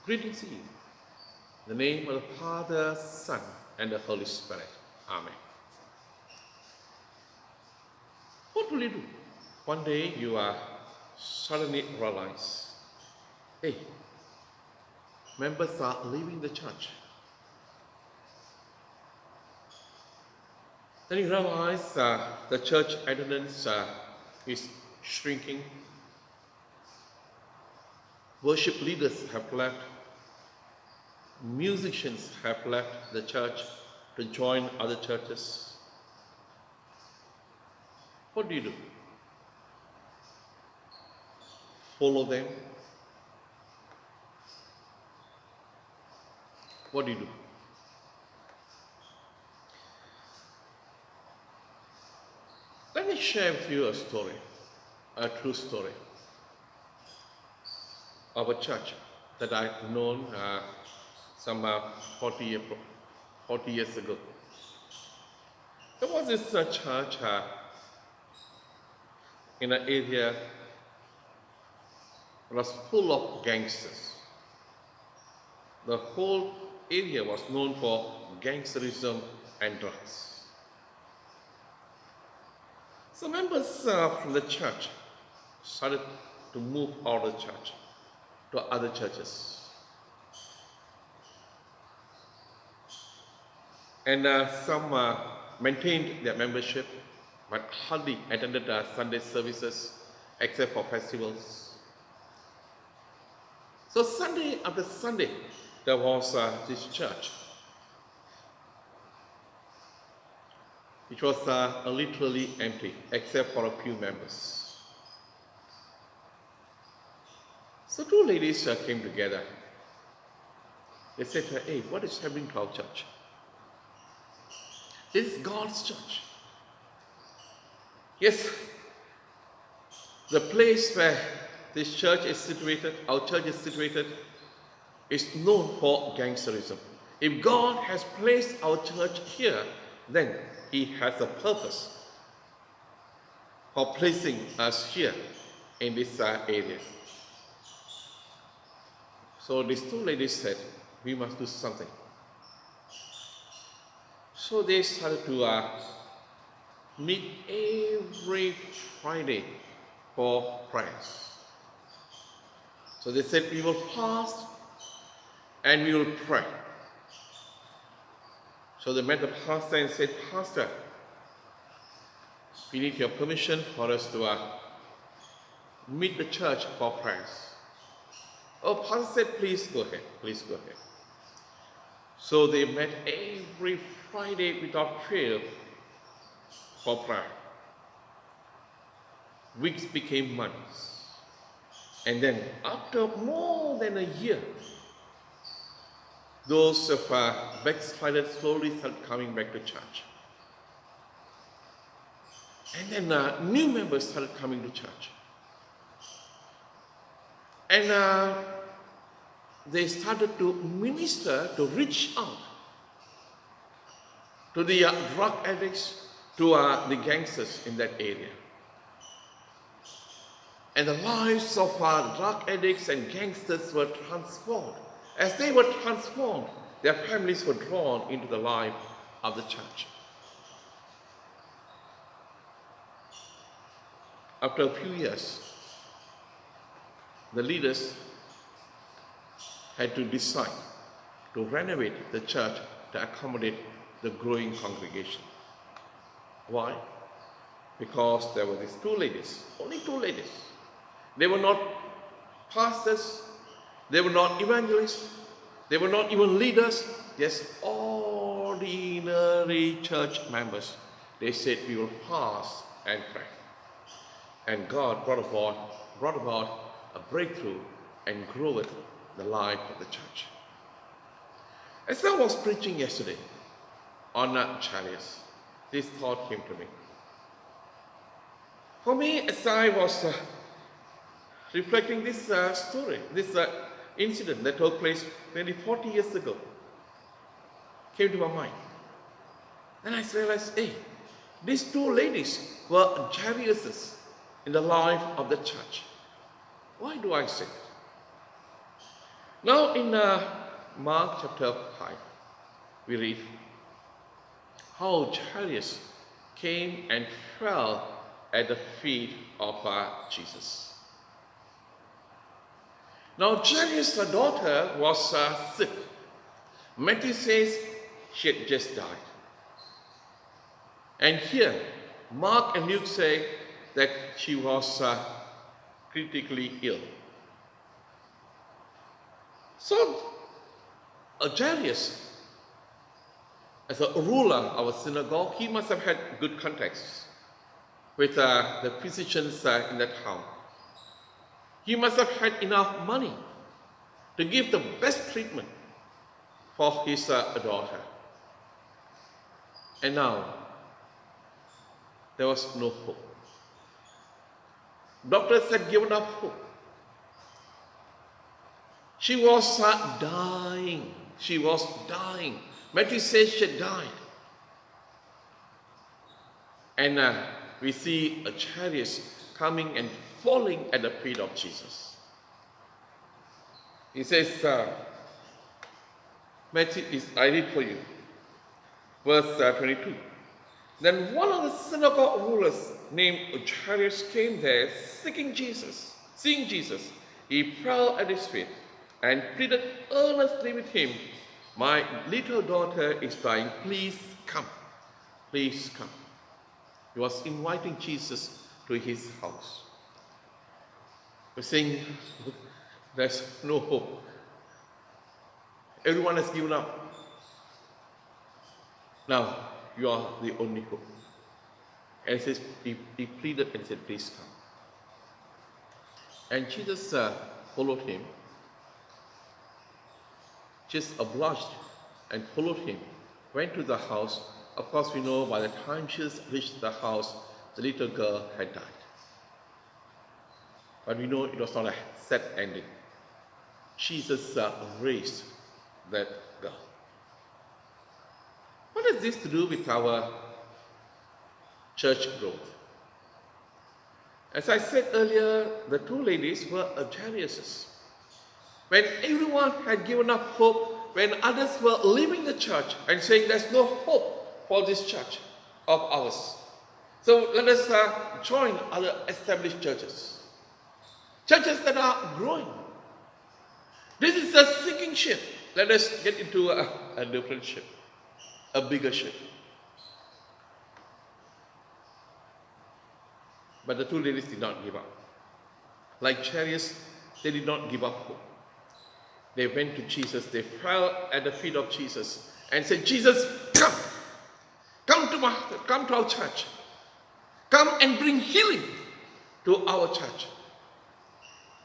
Greetings to you. In the name of the Father, Son, and the Holy Spirit. Amen. What will you do? One day you suddenly realize, hey, members are leaving the church. Then you realize the church attendance is shrinking. Worship leaders have left. Musicians have left the church to join other churches. What do? Follow them? What do? Let me share with you a story, a true story of a church that I've known some 40 years ago. There was this church in an area that was full of gangsters. The whole area was known for gangsterism and drugs. So members from the church started to move out of the church to other churches. And some maintained their membership, but hardly attended Sunday services except for festivals. So Sunday after Sunday, there was this church, which was literally empty except for a few members. So two ladies came together. They said, hey, what is happening to our church? This is God's church. Yes, the place where this church is situated, our church is situated, is known for gangsterism. If God has placed our church here, then He has a purpose for placing us here in this area. So these two ladies said, we must do something. So they started to meet every Friday for prayers. So they said, we will fast and we will pray. So they met the pastor and said, Pastor, we need your permission for us to meet the church for prayers. Oh, pastor said, please go ahead, please go ahead. So they met every Friday without fail for prayer. Weeks became months. And then after more than a year, those of backsliders slowly started coming back to church. And then new members started coming to church. And they started to minister, to reach out to the drug addicts, to the gangsters in that area. And the lives of drug addicts and gangsters were transformed. As they were transformed, their families were drawn into the life of the church. After a few years, the leaders had to decide to renovate the church to accommodate the growing congregation. Why? Because there were these two ladies, only two ladies. They were not pastors, they were not evangelists, they were not even leaders, just ordinary church members. They said, we will fast and pray. And God brought about a breakthrough and growth the life of the church. As I was preaching yesterday on Chariots, this thought came to me. For me, as I was reflecting this story, this incident that took place nearly 40 years ago, came to my mind. And I realized, hey, these two ladies were Jairuses in the life of the church. Why do I say that? Now in Mark chapter 5, we read how Jairus came and fell at the feet of Jesus. Now Jairus' daughter was sick. Matthew says she had just died. And here, Mark and Luke say that she was critically ill. So, Jairus, as a ruler of a synagogue, he must have had good contacts with the physicians in that town. He must have had enough money to give the best treatment for his daughter. And now, there was no hope. Doctors had given up hope. She was dying. She was dying. Matthew says she died. And we see a chariot coming and falling at the feet of Jesus. He says, Matthew, I read for you, verse 22. Then one of the synagogue rulers named Jairus came there seeking Jesus. Seeing Jesus, he fell at his feet and pleaded earnestly with him, "My little daughter is dying. Please come. Please come." He was inviting Jesus to his house. He was saying, there's no hope. Everyone has given up. Now, you are the only hope. And he says, he pleaded and said, "Please come." And Jesus followed him. Just obliged and followed him, went to the house. Of course, we know by the time Jesus reached the house, the little girl had died. But we know it was not a sad ending. Jesus raised that girl. What has this to do with our church growth? As I said earlier, the two ladies were Jairuses. When everyone had given up hope, when others were leaving the church and saying there's no hope for this church of ours. So let us join other established churches. Churches that are growing. This is a sinking ship. Let us get into a different ship, a bigger ship. But the two ladies did not give up. Like Chariots, they did not give up hope. They went to Jesus, they fell at the feet of Jesus and said, "Jesus, come! Come to our church. Come and bring healing to our church."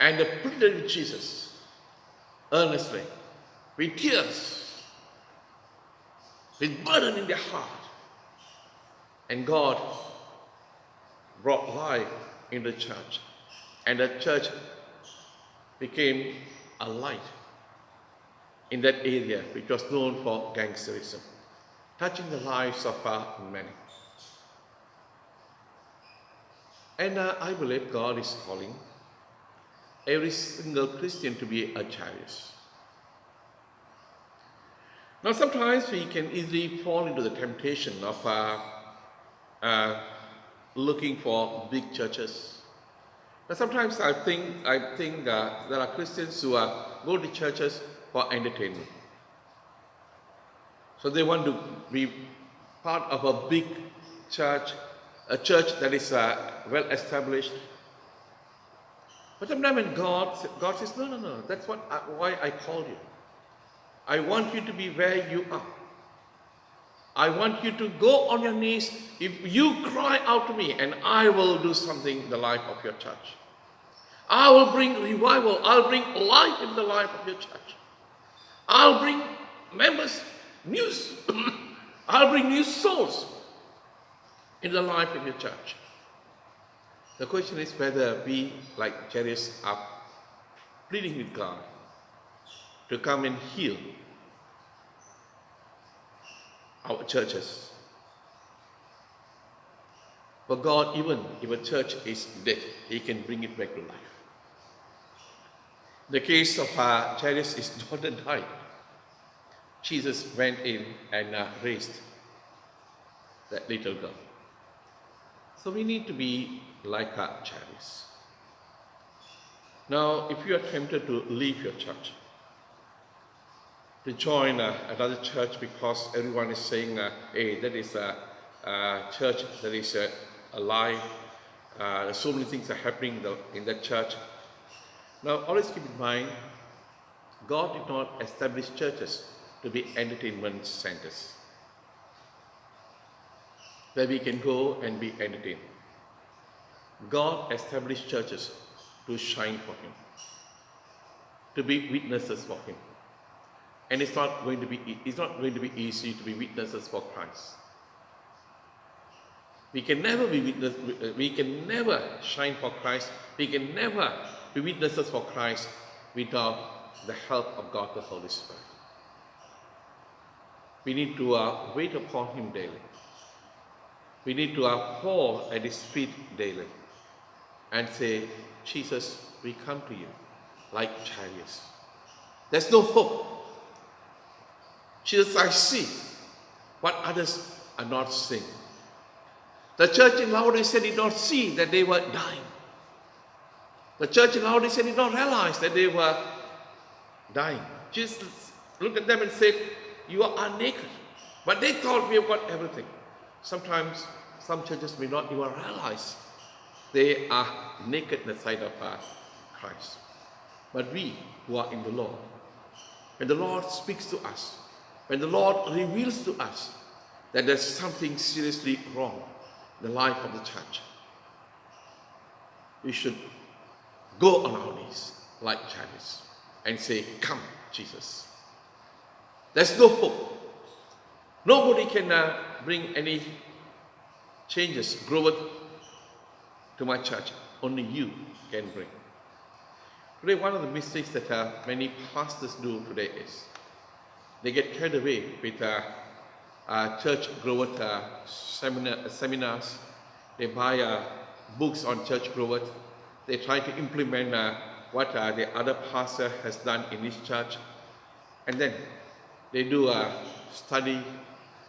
And they pleaded with Jesus earnestly, with tears, with burden in their heart. And God brought life in the church. And the church became a light in that area which was known for gangsterism, touching the lives of many. And I believe God is calling every single Christian to be a Jairus. Now sometimes we can easily fall into the temptation of looking for big churches. Now sometimes I think there are Christians who go to churches for entertainment. So they want to be part of a big church, a church that is well established. But sometimes when God says, no, that's why I called you. I want you to be where you are. I want you to go on your knees. If you cry out to me, and I will do something in the life of your church. I will bring revival. I'll bring life in the life of your church. I'll bring members, I'll bring new souls in the life of your church. The question is whether we, like Jairus, are pleading with God to come and heal our churches. But God, even if a church is dead, He can bring it back to life. The case of Jairus, his daughter died. Jesus went in and raised that little girl. So we need to be like Jairus. Now, if you are tempted to leave your church, to join another church because everyone is saying, hey, that is a church that is alive, so many things are happening in that church. Now, always keep in mind, God did not establish churches to be entertainment centers where we can go and be entertained. God established churches to shine for Him, to be witnesses for Him. And it's not going to be easy to be witnesses for Christ. We can never be witnesses. We can never shine for Christ. We can never be witnesses for Christ without the help of God the Holy Spirit. We need to wait upon Him daily. We need to fall at His feet daily and say, Jesus, we come to you like Chariots. There's no hope. Jesus, I see what others are not seeing. The church in Laodicea did not see that they were dying. The church in Laodicea did not realize that they were dying. Jesus looked at them and said, you are naked. But they thought we have got everything. Sometimes some churches may not even realize they are naked in the sight of Christ. But we who are in the Lord, when the Lord speaks to us, when the Lord reveals to us that there's something seriously wrong in the life of the church, we should go on our knees like Jairus and say, come, Jesus. There's no hope. Nobody can bring any changes, growth to my church. Only you can bring. Today, one of the mistakes that many pastors do today is they get carried away with church growth seminars. They buy books on church growth. They try to implement what the other pastor has done in his church. And then they do a study,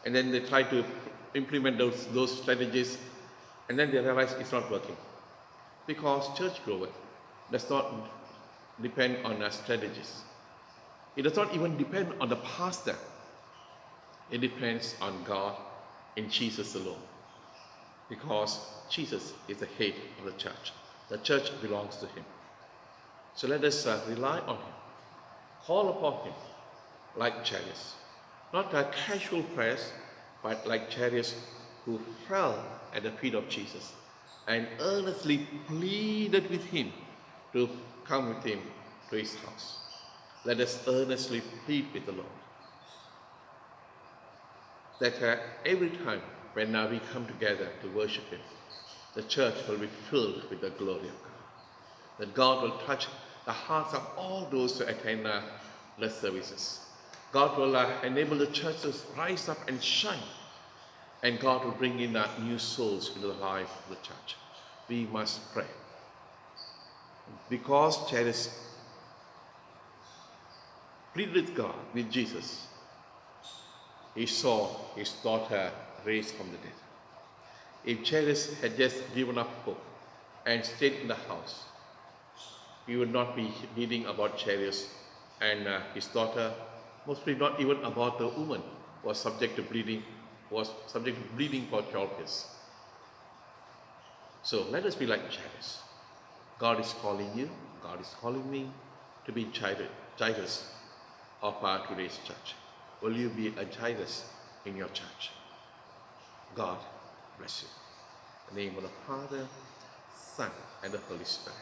and then they try to implement those strategies, and then they realize it's not working. Because church growth does not depend on strategies. It does not even depend on the pastor. It depends on God and Jesus alone. Because Jesus is the head of the church. The church belongs to Him. So let us rely on Him. Call upon Him like Jairus. Not casual prayers, but like Jairus, who fell at the feet of Jesus and earnestly pleaded with Him to come with Him to His house. Let us earnestly plead with the Lord that every time when we come together to worship Him, the church will be filled with the glory of God. That God will touch the hearts of all those who attend the services. God will enable the church to rise up and shine. And God will bring in new souls into the life of the church. We must pray. Because Jairus pleaded with God, with Jesus, he saw his daughter raised from the dead. If Jairus had just given up hope and stayed in the house, we would not be reading about Jairus and his daughter, mostly not even about the woman who was subject to bleeding for 12 years. So let us be like Jairus. God is calling you, God is calling me to be Jairus of today's church. Will you be a Jairus in your church? God bless you. In the name of the Father, Son, and the Holy Spirit.